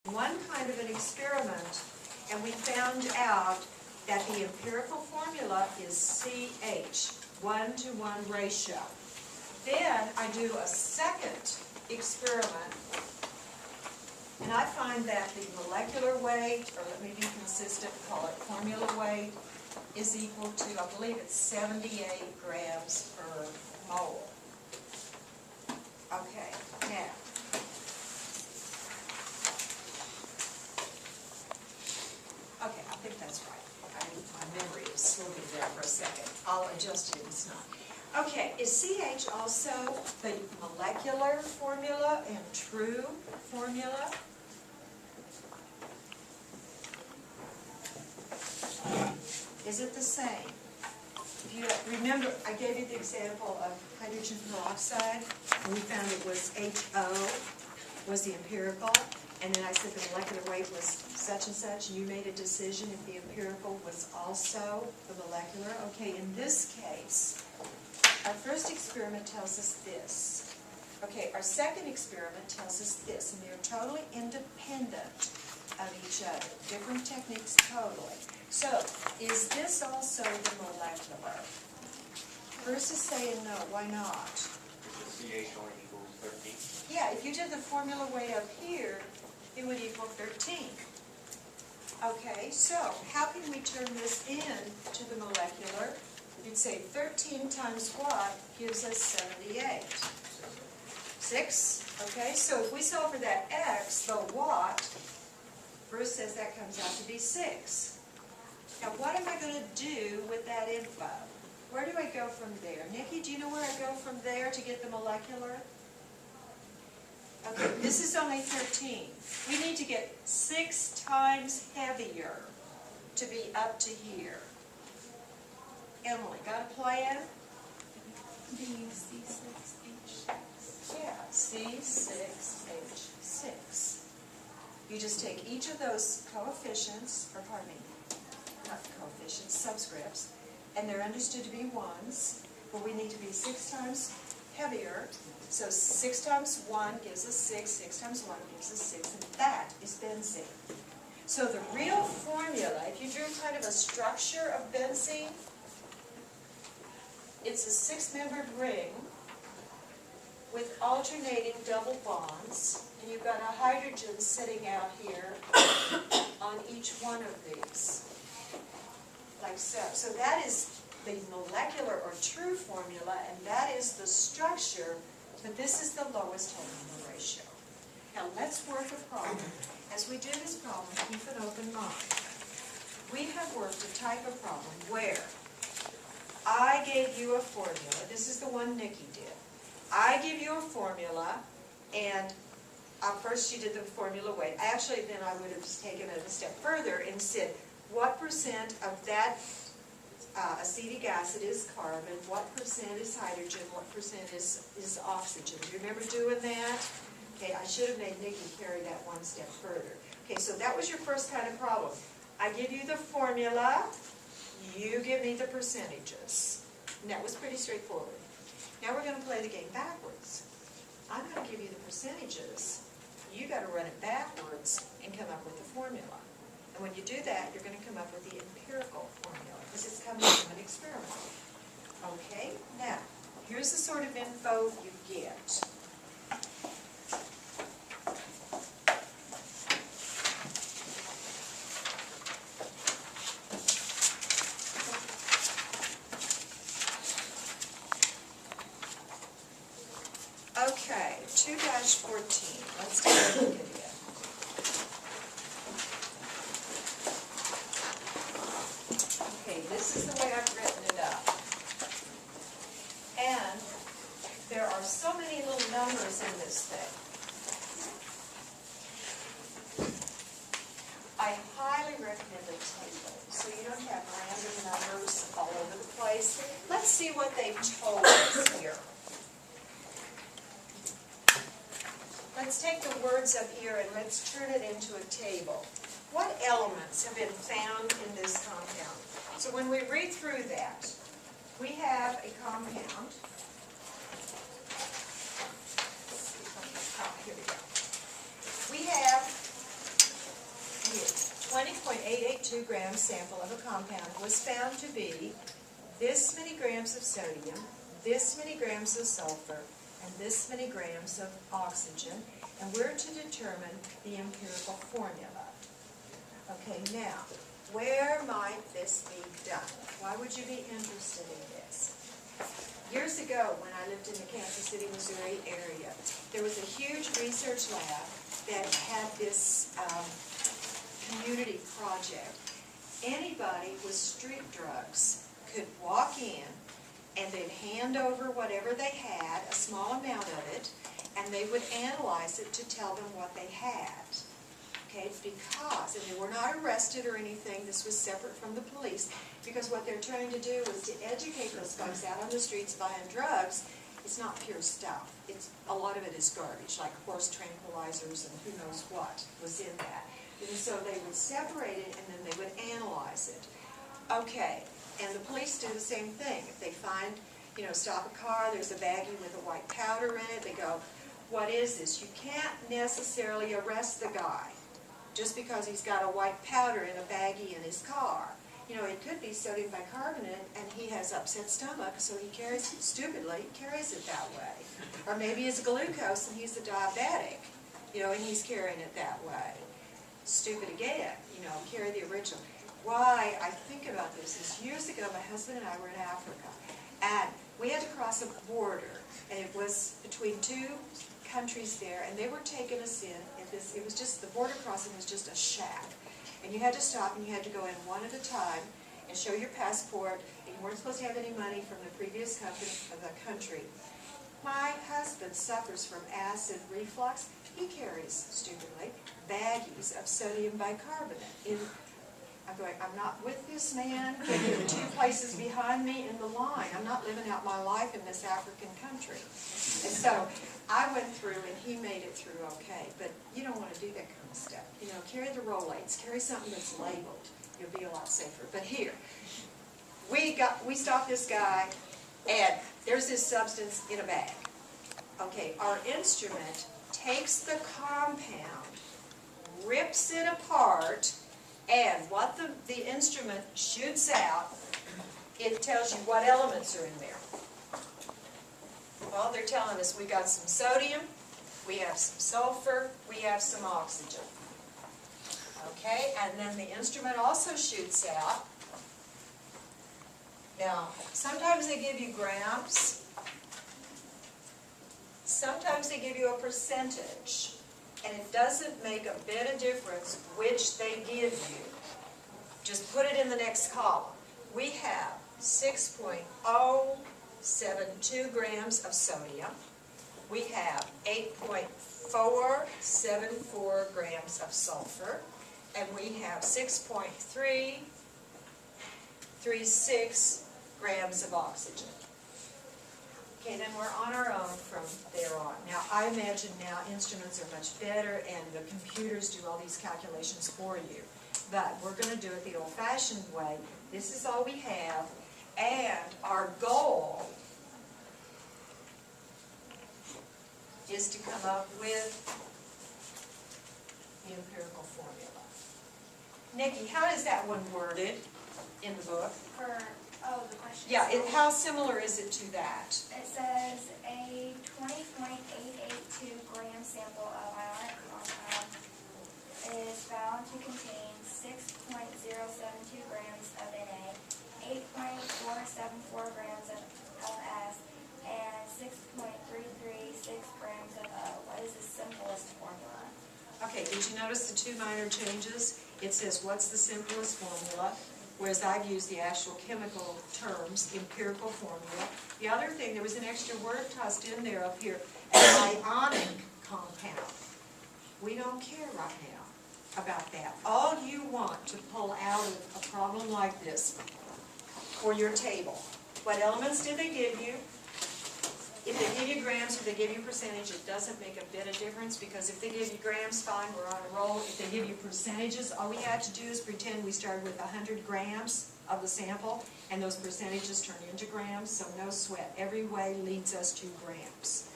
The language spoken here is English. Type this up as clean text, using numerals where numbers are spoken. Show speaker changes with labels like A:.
A: one kind of an experiment, and we found out that the empirical formula is CH, 1-to-1 ratio. Then I do a second experiment, and I find that the molecular weight, or let me be consistent, call it formula weight, is equal to, I believe it's 78 grams per mole. Okay, now, okay, I think that's right. My memory is slipping there for a second. I'll adjust it, it's not. Okay, is CH also the molecular formula and true formula? Is it the same? If you remember, I gave you the example of hydrogen peroxide, and we found it was HO was the empirical, and then I said the molecular weight was such and such, and you made a decision if the empirical was also the molecular. Okay, in this case, our first experiment tells us this. Okay, our second experiment tells us this, and they're totally independent of each other. Different techniques totally. So, is this also the molecular? First is saying no, why not?
B: Because the CH only equals 13.
A: Yeah, if you did the formula way up here, it would equal 13. Okay, so how can we turn this in to the molecular? You'd say 13 times what gives us 78? 6. Okay, so if we solve for that x, the what, Bruce says that comes out to be 6. Now what am I going to do with that info? Where do I go from there? Nikki, do you know where I go from there to get the molecular? Okay, this is only 13. We need to get 6 times heavier to be up to here. Emily, got a plan?
C: C6H6.
A: Yeah, C6H6. You just take each of those coefficients, or pardon me, not coefficients, subscripts, and they're understood to be 1s, but we need to be 6 times heavier. So 6 times 1 gives us 6, 6 times 1 gives us 6, and that is benzene. So the real formula, if you drew kind of a structure of benzene, it's a 6-membered ring with alternating double bonds, and you've got a hydrogen sitting out here on each one of these, like so. So that is the molecular or true formula, and that is the structure, but this is the lowest molar ratio. Now let's work a problem. As we do this problem, keep an open mind. We have worked a type of problem where I gave you a formula. This is the one Nikki did. I give you a formula, and first she did the formula weight. Actually, then I would have taken it a step further and said, what percent of that acetic acid is carbon, what percent is hydrogen, what percent is oxygen. Do you remember doing that? Okay, I should have made Nikki carry that one step further. Okay, so that was your first kind of problem. I give you the formula, you give me the percentages. And that was pretty straightforward. Now we're going to play the game backwards. I'm going to give you the percentages. You got to run it backwards and come up with the formula. And when you do that, you're going to come up with the empirical formula, because it's coming from an experiment. Okay, now, here's the sort of info you get. Okay, 2-14. Let's take a look at it. Okay, this is the way I've written it up. And there are so many little numbers in this thing. I highly recommend a table, so you don't have random numbers all over the place. Let's see what they've told us here. Let's take the words up here and let's turn it into a table. What elements have been found in this compound? So when we read through that, we have a compound. Here we go. We have 0.882 gram sample of a compound was found to be this many grams of sodium, this many grams of sulfur, and this many grams of oxygen, and we're to determine the empirical formula. Okay, now, where might this be done? Why would you be interested in this? Years ago, when I lived in the Kansas City, Missouri area, there was a huge research lab that had this community project. Anybody with street drugs could walk in and they'd hand over whatever they had, a small amount of it, and they would analyze it to tell them what they had. Okay, because, and they were not arrested or anything, this was separate from the police, because what they're trying to do is to educate those folks out on the streets buying drugs. It's not pure stuff. A lot of it is garbage, like horse tranquilizers and who knows what was in that. And so they would separate it and then they would analyze it. Okay, and the police do the same thing. If they find, stop a car, there's a baggie with a white powder in it, they go, what is this? You can't necessarily arrest the guy just because he's got a white powder in a baggie in his car. It could be sodium bicarbonate and he has upset stomach, so he carries it that way. Or maybe it's glucose and he's a diabetic, and he's carrying it that way. Stupid again, carry the original. Why I think about this is years ago my husband and I were in Africa and we had to cross a border, and it was between two countries there, and they were taking us in. It was just, the border crossing was just a shack. And you had to stop and you had to go in one at a time and show your passport, and you weren't supposed to have any money from the previous country. My husband suffers from acid reflux. He carries, stupidly, baggies of sodium bicarbonate. I'm going, I'm not with this man. There are two places behind me in the line. I'm not living out my life in this African country. And so I went through and he made it through okay. But you don't want to do that kind of stuff. Carry the Rolaids. Carry something that's labeled. You'll be a lot safer. But here, we stopped this guy, and there's this substance in a bag. Okay, our instrument takes the compound, rips it apart, and what the instrument shoots out, it tells you what elements are in there. Well, they're telling us we got some sodium, we have some sulfur, we have some oxygen. Okay, and then the instrument also shoots out. Now, sometimes they give you grams, sometimes they give you a percentage. And it doesn't make a bit of difference which they give you. Just put it in the next column. We have 6.072 grams of sodium. We have 8.474 grams of sulfur. And we have 6.336 grams of oxygen. Okay, then we're on our own from there on. Now, I imagine now instruments are much better and the computers do all these calculations for you. But we're going to do it the old-fashioned way. This is all we have, and our goal is to come up with the empirical formula. Nikki, how is that one worded in the book?
C: The question.
A: Yeah, how similar is it to that?
C: It says a 20.882 gram sample of ionic compound is found to contain 6.072 grams of Na, 8.474 grams of LS, and 6.336 grams of O. What is the simplest formula?
A: Okay, did you notice the two minor changes? It says, what's the simplest formula? Whereas I've used the actual chemical terms, empirical formula. The other thing, there was an extra word tossed in there up here, an ionic compound. We don't care right now about that. All you want to pull out of a problem like this for your table. What elements did they give you? If they give you grams or they give you percentage, it doesn't make a bit of difference, because if they give you grams, fine, we're on a roll. If they give you percentages, all we have to do is pretend we started with 100 grams of the sample, and those percentages turn into grams, so no sweat. Every way leads us to grams.